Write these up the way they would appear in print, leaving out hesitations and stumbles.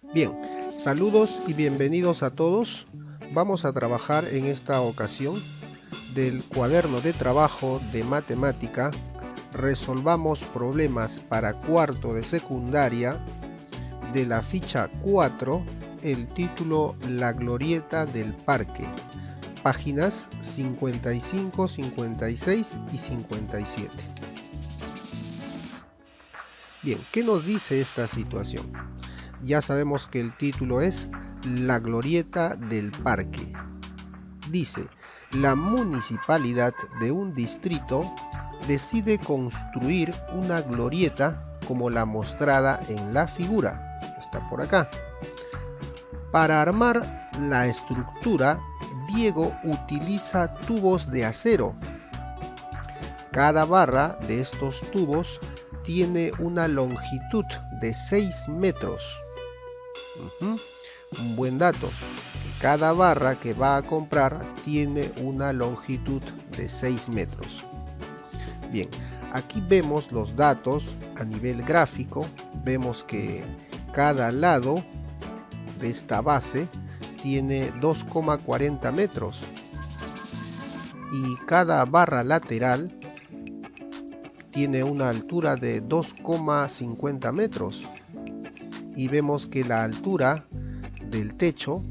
Bien, saludos y bienvenidos a todos. Vamos a trabajar en esta ocasión del cuaderno de trabajo de matemática. Resolvamos problemas para cuarto de secundaria de la ficha 4, el título La Glorieta del Parque, páginas 55, 56 y 57. Bien, ¿qué nos dice esta situación? Ya sabemos que el título es La Glorieta del Parque. Dice, la municipalidad de un distrito decide construir una glorieta como la mostrada en la figura. Está por acá. Para armar la estructura, Diego utiliza tubos de acero. Cada barra de estos tubos tiene una longitud de 6 metros. Un buen dato, que cada barra que va a comprar tiene una longitud de 6 metros. Bien, aquí vemos los datos a nivel gráfico. Vemos que cada lado de esta base tiene 2,40 metros y cada barra lateral tiene una altura de 2,50 metros. Y vemos que la altura del techo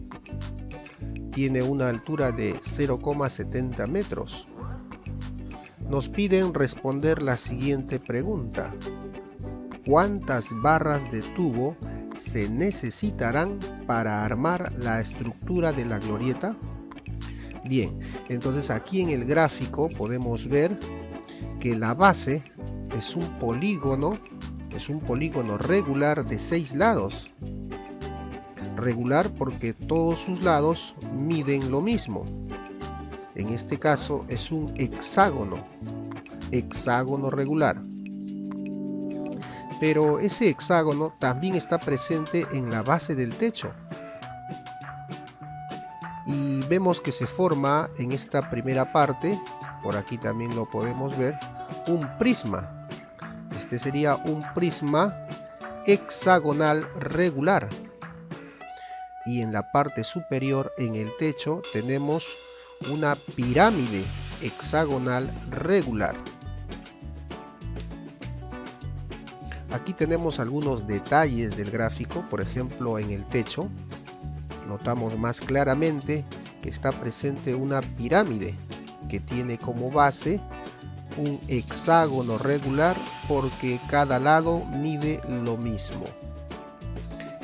tiene una altura de 0,70 metros. Nos piden responder la siguiente pregunta: ¿cuántas barras de tubo se necesitarán para armar la estructura de la glorieta? Bien, entonces aquí en el gráfico podemos ver que la base es un polígono regular de 6 lados. Regular porque todos sus lados miden lo mismo. En este caso es un hexágono regular. Pero ese hexágono también está presente en la base del techo. Y vemos que se forma en esta primera parte, por aquí también lo podemos ver, un prisma. Este sería un prisma hexagonal regular. Y en la parte superior, en el techo, tenemos una pirámide hexagonal regular. Aquí tenemos algunos detalles del gráfico. Por ejemplo, en el techo notamos más claramente que está presente una pirámide que tiene como base un hexágono regular porque cada lado mide lo mismo.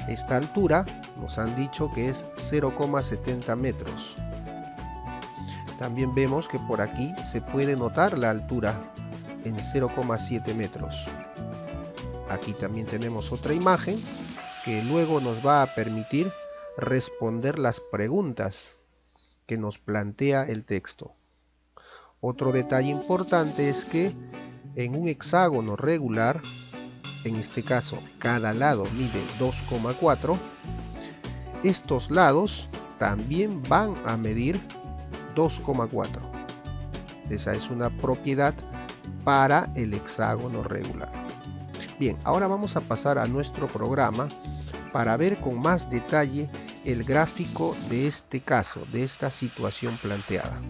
Esta altura nos han dicho que es 0,70 metros. También vemos que por aquí se puede notar la altura en 0,7 metros. Aquí también tenemos otra imagen que luego nos va a permitir responder las preguntas que nos plantea el texto. Otro detalle importante es que en un hexágono regular, en este caso cada lado mide 2,4, estos lados también van a medir 2,4. Esa es una propiedad para el hexágono regular. Bien, ahora vamos a pasar a nuestro programa para ver con más detalle el gráfico de este caso, de esta situación planteada.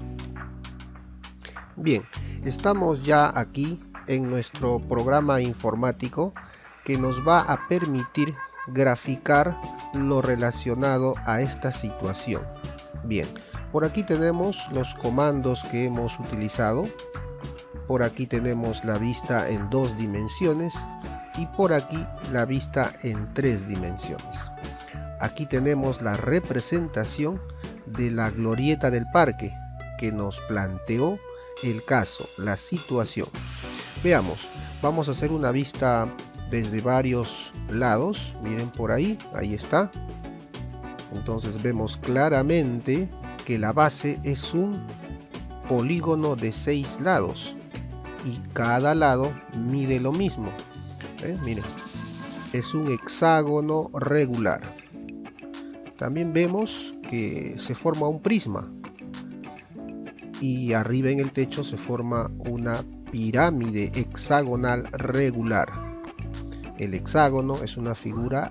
Bien, estamos ya aquí en nuestro programa informático que nos va a permitir graficar lo relacionado a esta situación. Bien, por aquí tenemos los comandos que hemos utilizado. Por aquí tenemos la vista en 2 dimensiones y por aquí la vista en 3 dimensiones. Aquí tenemos la representación de la glorieta del parque que nos planteó el caso, la situación. Veamos, vamos a hacer una vista desde varios lados. Miren por ahí, ahí está. Entonces vemos claramente que la base es un polígono de 6 lados y cada lado mide lo mismo. Miren, es un hexágono regular. También vemos que se forma un prisma y arriba en el techo se forma una pirámide hexagonal regular. El hexágono es una figura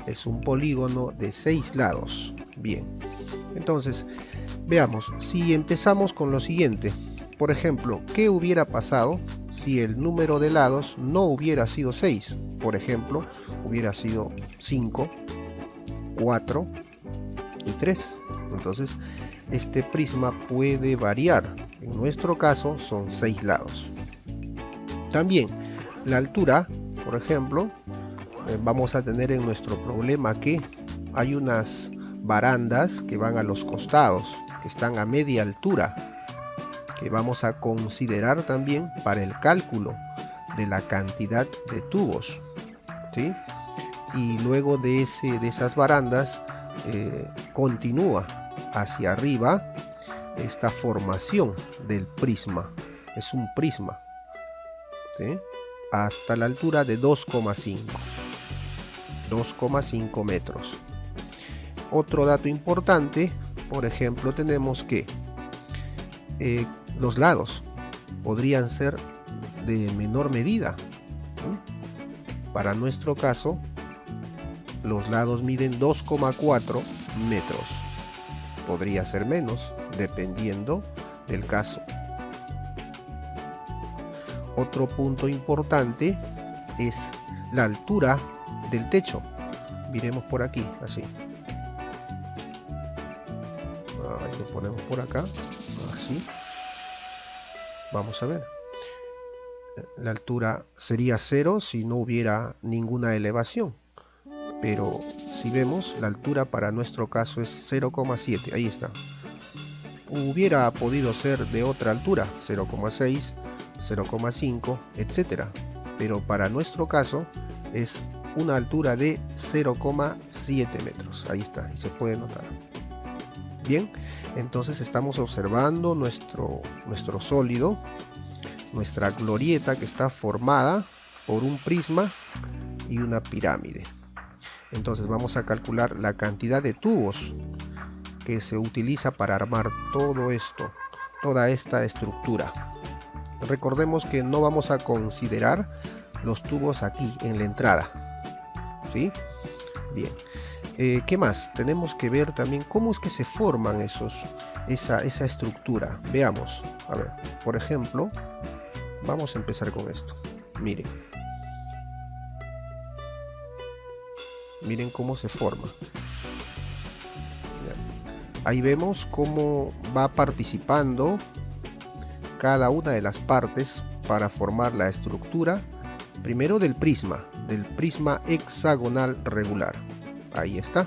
es un polígono de 6 lados. Bien, entonces veamos, si empezamos con lo siguiente, por ejemplo, ¿qué hubiera pasado si el número de lados no hubiera sido 6? Por ejemplo, hubiera sido 5, 4 y 3. Entonces, este prisma puede variar. En nuestro caso, son 6 lados. También, la altura, por ejemplo, vamos a tener en nuestro problema que hay unas barandas que van a los costados, que están a media altura, que vamos a considerar también para el cálculo de la cantidad de tubos, ¿sí? Y luego de esas barandas continúa hacia arriba esta formación del prisma. Es un prisma, ¿sí? Hasta la altura de 2,5 metros. Otro dato importante, por ejemplo, tenemos que los lados podrían ser de menor medida, ¿sí? Para nuestro caso, los lados miden 2,4 metros. Podría ser menos, dependiendo del caso. Otro punto importante es la altura del techo. Miremos por aquí, así. Ahí lo ponemos por acá, así. Vamos a ver. La altura sería 0 si no hubiera ninguna elevación. Pero si vemos, la altura para nuestro caso es 0,7. Ahí está. Hubiera podido ser de otra altura, 0,6, 0,5, etcétera. Pero para nuestro caso es una altura de 0,7 metros. Ahí está, y se puede notar. Bien, entonces estamos observando nuestro sólido, nuestra glorieta, que está formada por un prisma y una pirámide. Entonces vamos a calcular la cantidad de tubos que se utiliza para armar todo esto, toda esta estructura. Recordemos que no vamos a considerar los tubos aquí en la entrada, ¿sí? Bien. ¿Qué más? Tenemos que ver también cómo es que se forman esa estructura. Veamos. A ver, por ejemplo, vamos a empezar con esto. Miren. Miren cómo se forma. Ahí vemos cómo va participando cada una de las partes para formar la estructura. Primero del prisma hexagonal regular. Ahí está.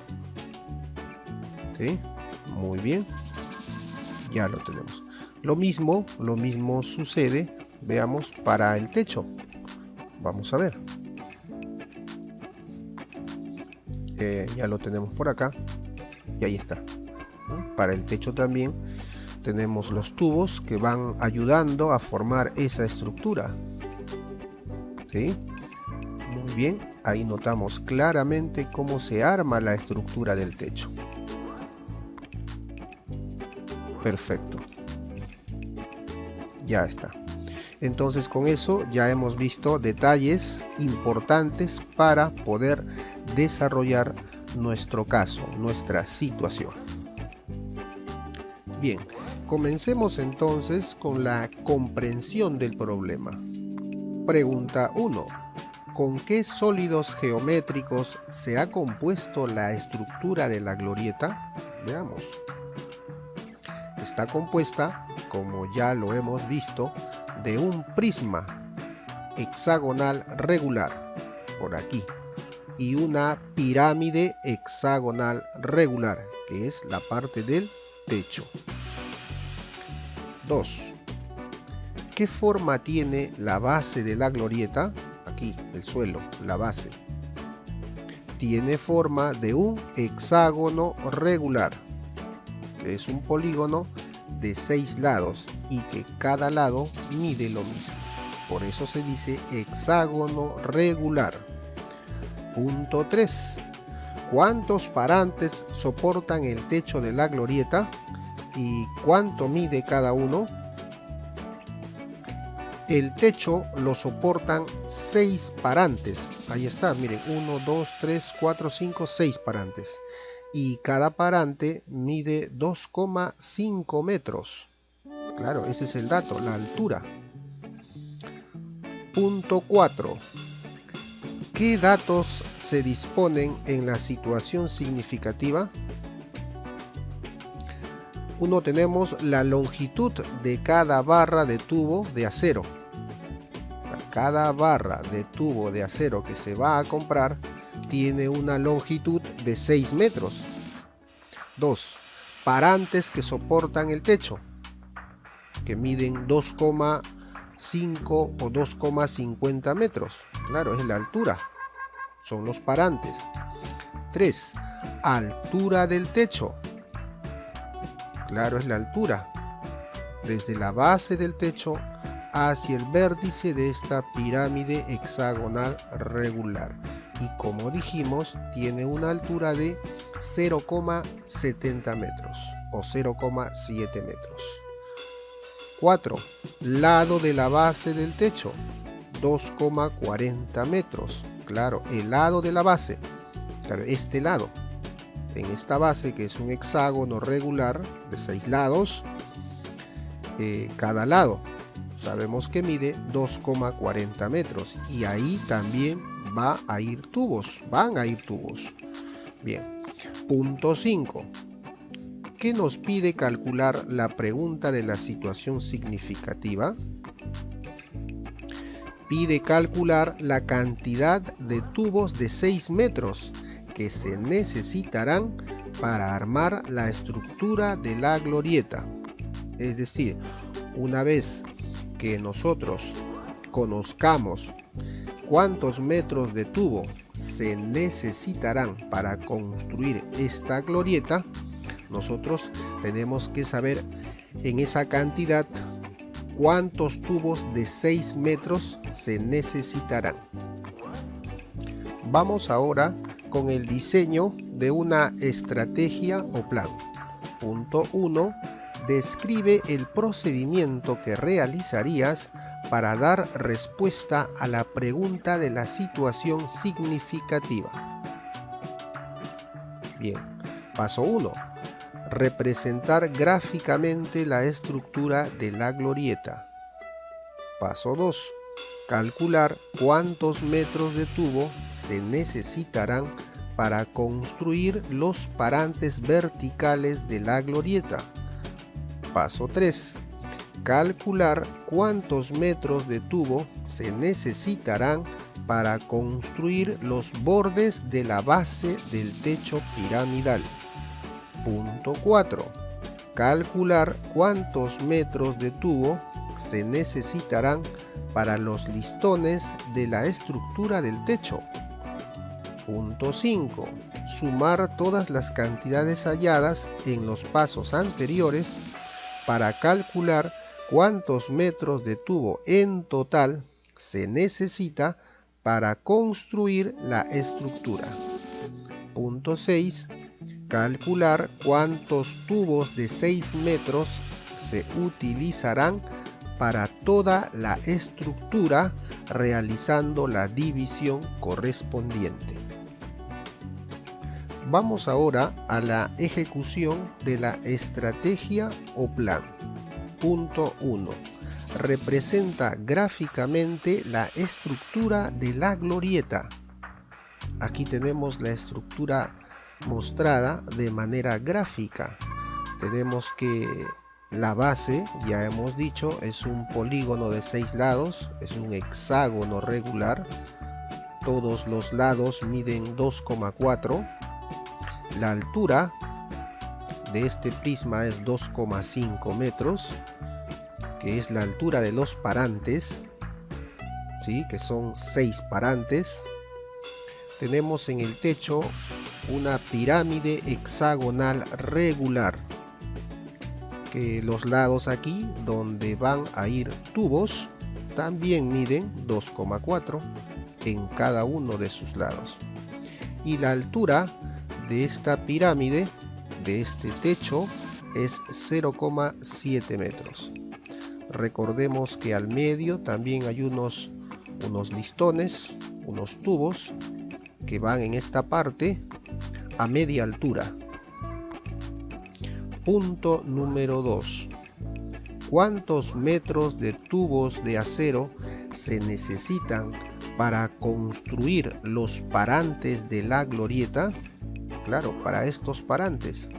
¿Sí? Muy bien. Ya lo tenemos. Lo mismo sucede, veamos, para el techo. Vamos a ver. Ya lo tenemos por acá. Y ahí está. Para el techo también tenemos los tubos que van ayudando a formar esa estructura. ¿Sí? Muy bien, ahí notamos claramente cómo se arma la estructura del techo. Perfecto. Ya está. Entonces con eso ya hemos visto detalles importantes para poder desarrollar nuestro caso, nuestra situación. Bien, comencemos entonces con la comprensión del problema. Pregunta 1. ¿Con qué sólidos geométricos se ha compuesto la estructura de la glorieta? Veamos. Está compuesta, como ya lo hemos visto, de un prisma hexagonal regular, por aquí, y una pirámide hexagonal regular, que es la parte del techo. 2. ¿Qué forma tiene la base de la glorieta? Aquí, el suelo, la base. Tiene forma de un hexágono regular, que es un polígono de 6 lados y que cada lado mide lo mismo. Por eso se dice hexágono regular. Punto 3. ¿Cuántos parantes soportan el techo de la glorieta y cuánto mide cada uno? El techo lo soportan 6 parantes. Ahí está, miren, 1, 2, 3, 4, 5, 6 parantes. Y cada parante mide 2,5 metros. Claro, ese es el dato, la altura. Punto 4. ¿Qué datos se disponen en la situación significativa? Uno, tenemos la longitud de cada barra de tubo de acero. Cada barra de tubo de acero que se va a comprar tiene una longitud de 6 metros. 2. Parantes que soportan el techo, que miden 2,5 o 2,50 metros. Claro, es la altura. Son los parantes. 3. Altura del techo. Claro, es la altura. Desde la base del techo hacia el vértice de esta pirámide hexagonal regular. Y como dijimos, tiene una altura de 0,70 metros o 0,7 metros. 4. Lado de la base del techo, 2,40 metros. Claro, el lado de la base. Claro, este lado. En esta base, que es un hexágono regular de 6 lados, cada lado sabemos que mide 2,40 metros. Y ahí también van a ir tubos. Bien. Punto 5. ¿Qué nos pide calcular la pregunta de la situación significativa? Pide calcular la cantidad de tubos de 6 metros que se necesitarán para armar la estructura de la glorieta. Es decir, una vez que nosotros conozcamos cuántos metros de tubo se necesitarán para construir esta glorieta, nosotros tenemos que saber en esa cantidad cuántos tubos de 6 metros se necesitarán. Vamos ahora con el diseño de una estrategia o plan. Punto 1. Describe el procedimiento que realizarías para dar respuesta a la pregunta de la situación significativa. Bien, paso 1. Representar gráficamente la estructura de la glorieta. Paso 2. Calcular cuántos metros de tubo se necesitarán para construir los parantes verticales de la glorieta. Paso 3. Calcular cuántos metros de tubo se necesitarán para construir los bordes de la base del techo piramidal. Punto 4. Calcular cuántos metros de tubo se necesitarán para los listones de la estructura del techo. Punto 5. Sumar todas las cantidades halladas en los pasos anteriores para calcular cuántos metros de tubo en total se necesita para construir la estructura. Punto 6. Calcular cuántos tubos de 6 metros se utilizarán para toda la estructura, realizando la división correspondiente. Vamos ahora a la ejecución de la estrategia o plan. Punto 1. Representa gráficamente la estructura de la glorieta. Aquí tenemos la estructura mostrada de manera gráfica. Tenemos que la base, ya hemos dicho, es un polígono de 6 lados, es un hexágono regular. Todos los lados miden 2,4. La altura de este prisma es 2,5 metros, que es la altura de los parantes, ¿sí? Que son 6 parantes. Tenemos en el techo una pirámide hexagonal regular, que los lados aquí donde van a ir tubos también miden 2,4 en cada uno de sus lados. Y la altura de esta pirámide, de este techo, es 0,7 metros. recordemos que al medio también hay unos listones, unos tubos que van en esta parte a media altura. Punto número 2. ¿Cuántos metros de tubos de acero se necesitan para construir los parantes de la glorieta? Claro, para estos parantes.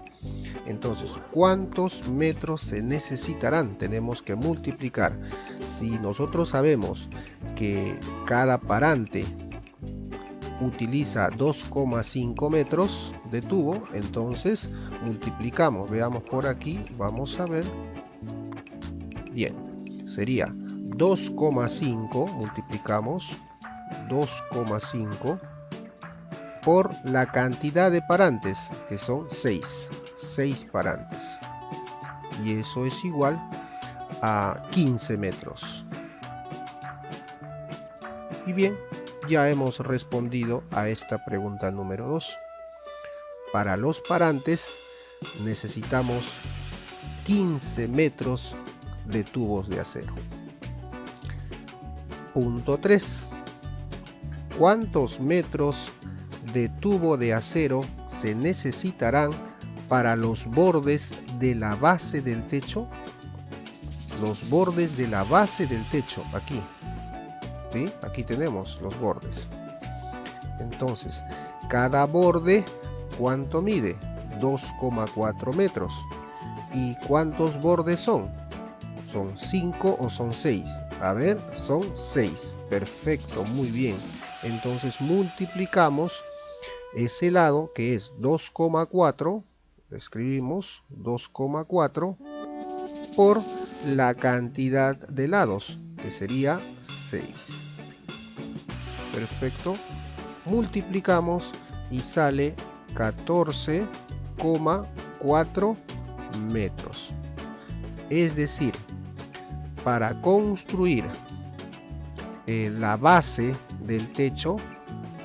Entonces, ¿cuántos metros se necesitarán? Tenemos que multiplicar. Si nosotros sabemos que cada parante utiliza 2,5 metros de tubo, entonces multiplicamos. Veamos por aquí, vamos a ver. Bien, sería 2,5, multiplicamos 2,5 por la cantidad de parantes, que son 6 parantes. Y eso es igual a 15 metros. Y bien, ya hemos respondido a esta pregunta número 2. Para los parantes necesitamos 15 metros de tubos de acero. Punto 3. ¿Cuántos metros de tubo de acero se necesitarán para los bordes de la base del techo? Los bordes de la base del techo, aquí. ¿Sí? Aquí tenemos los bordes. Entonces, cada borde, ¿cuánto mide? 2,4 metros. ¿Y cuántos bordes son? ¿Son 5 o son 6? A ver, son 6. Perfecto, muy bien. Entonces multiplicamos ese lado, que es 2,4, escribimos 2,4 por la cantidad de lados, que sería 6. Perfecto. Multiplicamos y sale 14,4 metros. Es decir, para construir la base del techo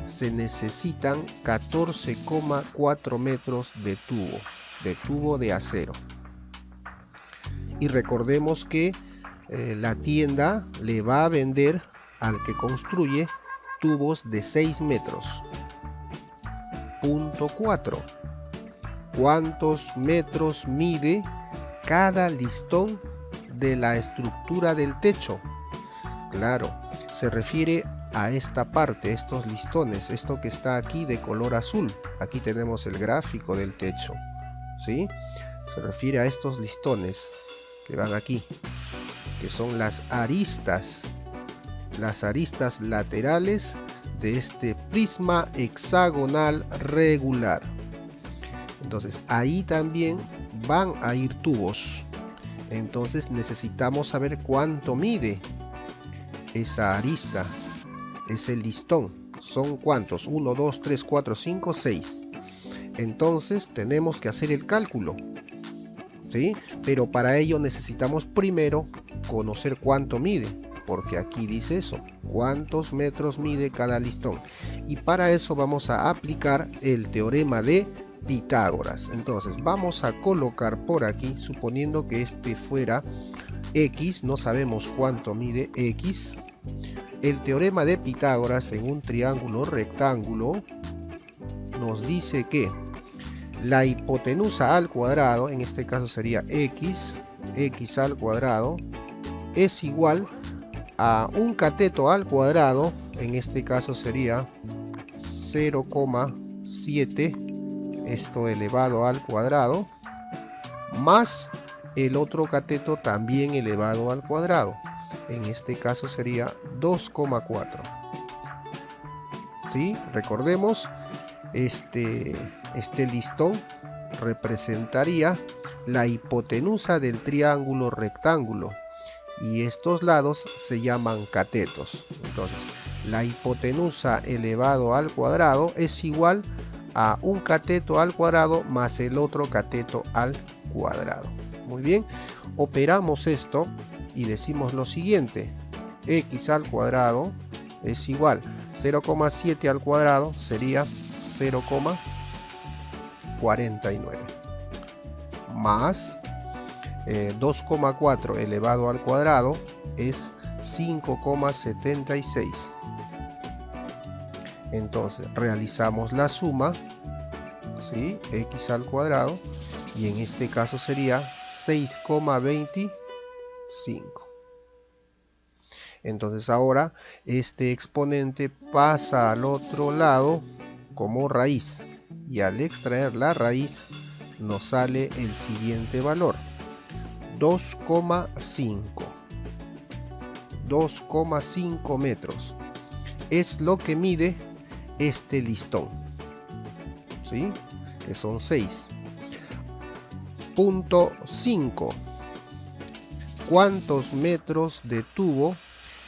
se necesitan 14,4 metros de tubo de acero. Y recordemos que la tienda le va a vender al que construye tubos de 6 metros. Punto 4. ¿Cuántos metros mide cada listón de la estructura del techo? Claro, se refiere a esta parte, estos listones, esto que está aquí de color azul. Aquí tenemos el gráfico del techo, ¿sí? Se refiere a estos listones que van aquí, que son las aristas laterales de este prisma hexagonal regular. Entonces ahí también van a ir tubos. Entonces necesitamos saber cuánto mide esa arista, ese listón. ¿Son cuántos? 1, 2, 3, 4, 5, 6. Entonces tenemos que hacer el cálculo, ¿sí? Pero para ello necesitamos primero conocer cuánto mide, porque aquí dice eso, cuántos metros mide cada listón. Y para eso vamos a aplicar el teorema de Pitágoras. Entonces vamos a colocar por aquí, suponiendo que este fuera X, no sabemos cuánto mide X. El teorema de Pitágoras en un triángulo rectángulo nos dice que la hipotenusa al cuadrado, en este caso sería x al cuadrado, es igual a un cateto al cuadrado, en este caso sería 0,7, esto elevado al cuadrado, más el otro cateto también elevado al cuadrado, en este caso sería 2,4. ¿Sí? Recordemos, este listón representaría la hipotenusa del triángulo rectángulo y estos lados se llaman catetos. Entonces la hipotenusa elevado al cuadrado es igual a un cateto al cuadrado más el otro cateto al cuadrado. Muy bien, operamos esto y decimos lo siguiente: x al cuadrado es igual 0,7 al cuadrado sería 0,49 más 2,4 elevado al cuadrado es 5,76. Entonces realizamos la suma, ¿sí? X al cuadrado, y en este caso sería 6,25. Entonces ahora este exponente pasa al otro lado como raíz, y al extraer la raíz nos sale el siguiente valor: 2,5 metros es lo que mide este listón, ¿sí? Que son 6. Punto 5. ¿Cuántos metros de tubo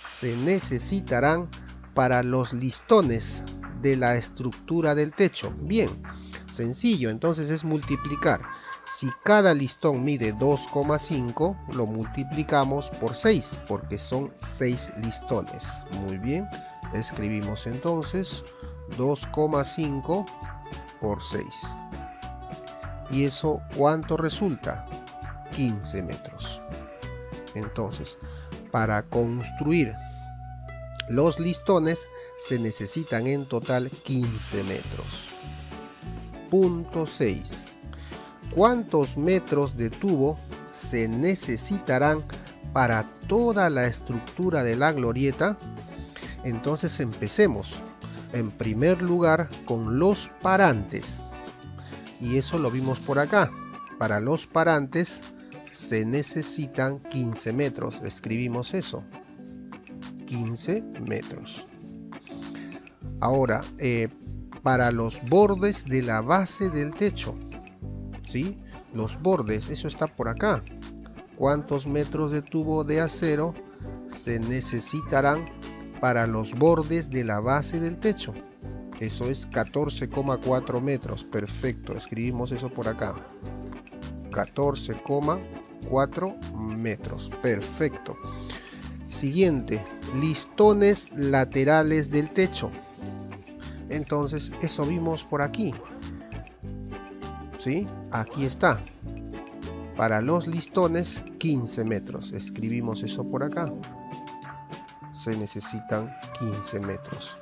se necesitarán para los listones de la estructura del techo? Bien, sencillo, entonces es multiplicar. Si cada listón mide 2,5, lo multiplicamos por 6, porque son 6 listones. Muy bien, escribimos entonces 2,5 por 6. ¿Y eso cuánto resulta? 15 metros. Entonces, para construir los listones se necesitan en total 15 metros. Punto 6. ¿Cuántos metros de tubo se necesitarán para toda la estructura de la glorieta? Entonces empecemos. En primer lugar con los parantes. Y eso lo vimos por acá. Para los parantes se necesitan 15 metros. Escribimos eso. 15 metros. Ahora, para los bordes de la base del techo, ¿sí? Los bordes, eso está por acá. ¿Cuántos metros de tubo de acero se necesitarán para los bordes de la base del techo? Eso es 14,4 metros. Perfecto, escribimos eso por acá. 14,4 metros. Perfecto. Siguiente, listones laterales del techo. Entonces, eso vimos por aquí. ¿Sí? Aquí está. Para los listones, 15 metros. Escribimos eso por acá. Se necesitan 15 metros.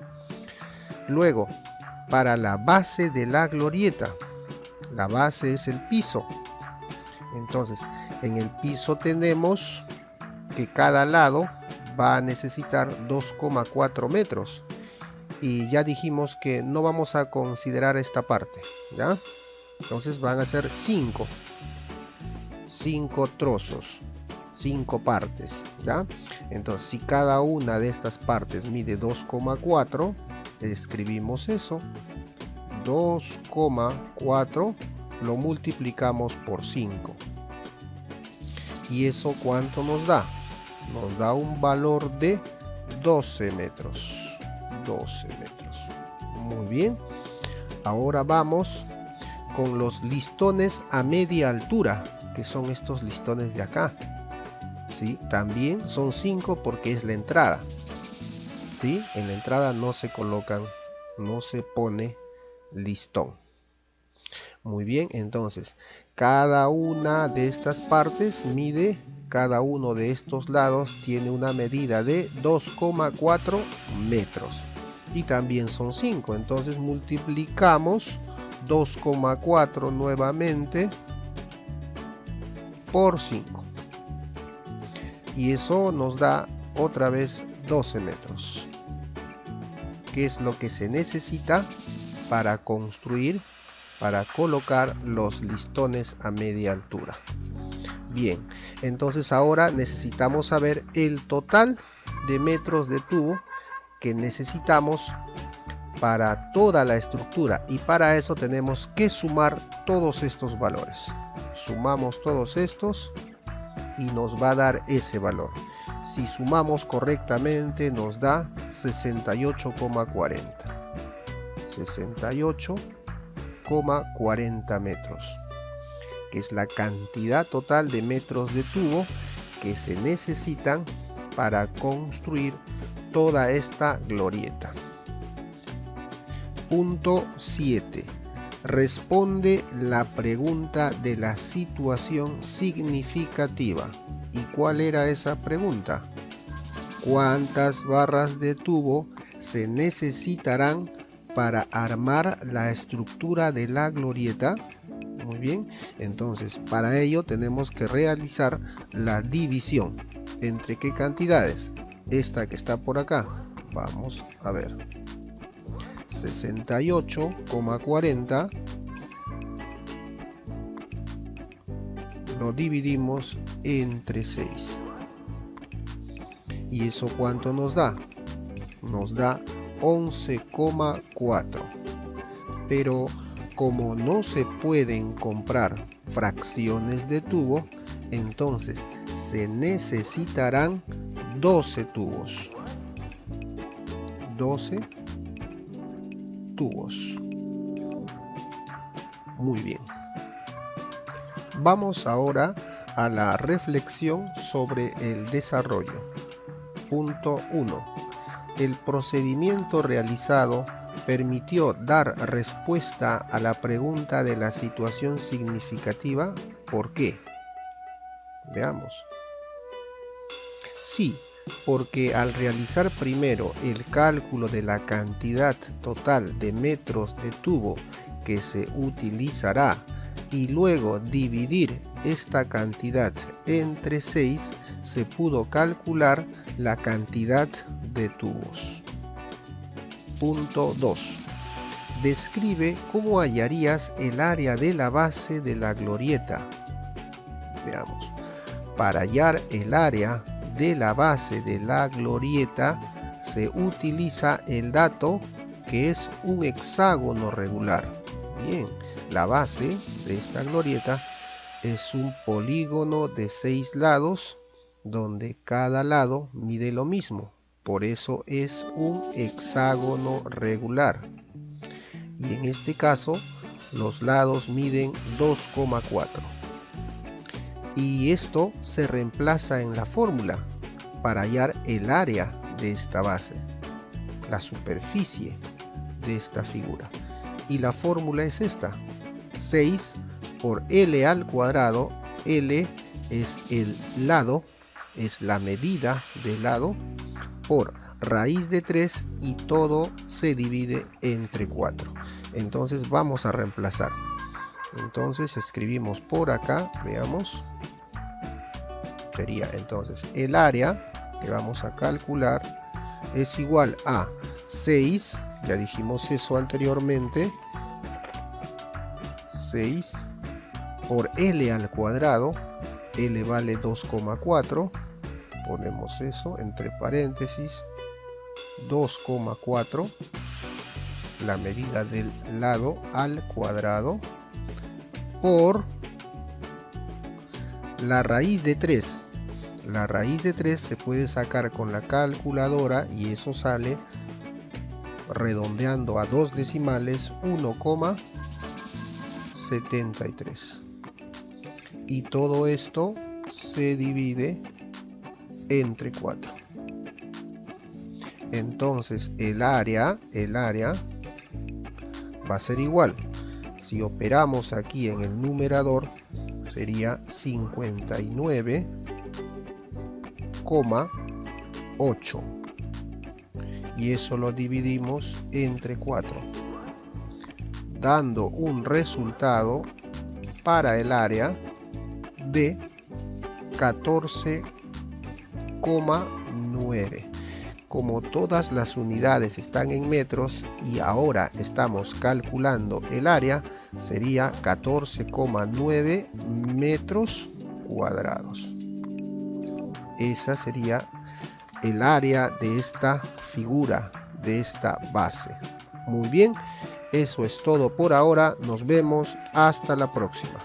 Luego, para la base de la glorieta. La base es el piso. Entonces, en el piso tenemos que cada lado va a necesitar 2,4 metros. Y ya dijimos que no vamos a considerar esta parte, ¿ya? Entonces van a ser 5 trozos, 5 partes, ¿ya? Entonces, si cada una de estas partes mide 2,4, escribimos eso. 2,4 lo multiplicamos por 5. ¿Y eso cuánto nos da? Nos da un valor de 12 metros. 12 metros. Muy bien. Ahora vamos con los listones a media altura, que son estos listones de acá. ¿Sí? También son 5 porque es la entrada. ¿Sí? En la entrada no se colocan, no se pone listón. Muy bien, entonces cada una de estas partes mide, cada uno de estos lados tiene una medida de 2,4 metros y también son 5. Entonces multiplicamos 2,4 nuevamente por 5 y eso nos da otra vez 12 metros, que es lo que se necesita para construir, para colocar los listones a media altura. Bien, entonces ahora necesitamos saber el total de metros de tubo que necesitamos para toda la estructura, y para eso tenemos que sumar todos estos valores. Sumamos todos estos y nos va a dar ese valor. Si sumamos correctamente nos da 68,40. 68,40 metros, que es la cantidad total de metros de tubo que se necesitan para construir toda esta glorieta. Punto 7. responde la pregunta de la situación significativa. ¿Y cuál era esa pregunta? ¿Cuántas barras de tubo se necesitarán para armar la estructura de la glorieta? Muy bien, entonces para ello tenemos que realizar la división. ¿Entre qué cantidades? Esta que está por acá. Vamos a ver. 68,40 lo dividimos entre 6. ¿Y eso cuánto nos da? Nos da 11,4. Pero como no se pueden comprar fracciones de tubo, entonces se necesitarán 12 tubos. 12 tubos. Muy bien. Vamos ahora a la reflexión sobre el desarrollo. Punto 1. El procedimiento realizado permitió dar respuesta a la pregunta de la situación significativa. ¿Por qué? Veamos. Sí, porque al realizar primero el cálculo de la cantidad total de metros de tubo que se utilizará y luego dividir esta cantidad entre 6, se pudo calcular la cantidad de tubos. Punto 2. Describe cómo hallarías el área de la base de la glorieta. Veamos. Para hallar el área de la base de la glorieta se utiliza el dato que es un hexágono regular. Bien, la base de esta glorieta es un polígono de 6 lados donde cada lado mide lo mismo. Por eso es un hexágono regular. Y en este caso los lados miden 2,4. Y esto se reemplaza en la fórmula para hallar el área de esta base, la superficie de esta figura. Y la fórmula es esta: 6 por L al cuadrado. L es el lado, es la medida del lado, por raíz de 3, y todo se divide entre 4. Entonces vamos a reemplazar. Entonces escribimos por acá, veamos. Sería entonces el área que vamos a calcular es igual a 6, ya dijimos eso anteriormente, 6 por L al cuadrado. L vale 2,4. Ponemos eso entre paréntesis, 2,4, la medida del lado al cuadrado, por la raíz de 3. La raíz de 3 se puede sacar con la calculadora y eso sale, redondeando a 2 decimales, 1,73. Y todo esto se divide entre 4. Entonces el área va a ser igual. Si operamos aquí en el numerador, sería 59,8. Y eso lo dividimos entre 4, dando un resultado para el área de 14,9. Como todas las unidades están en metros y ahora estamos calculando el área, sería 14,9 metros cuadrados. Esa sería el área de esta figura, de esta base. Muy bien, eso es todo por ahora. Nos vemos hasta la próxima.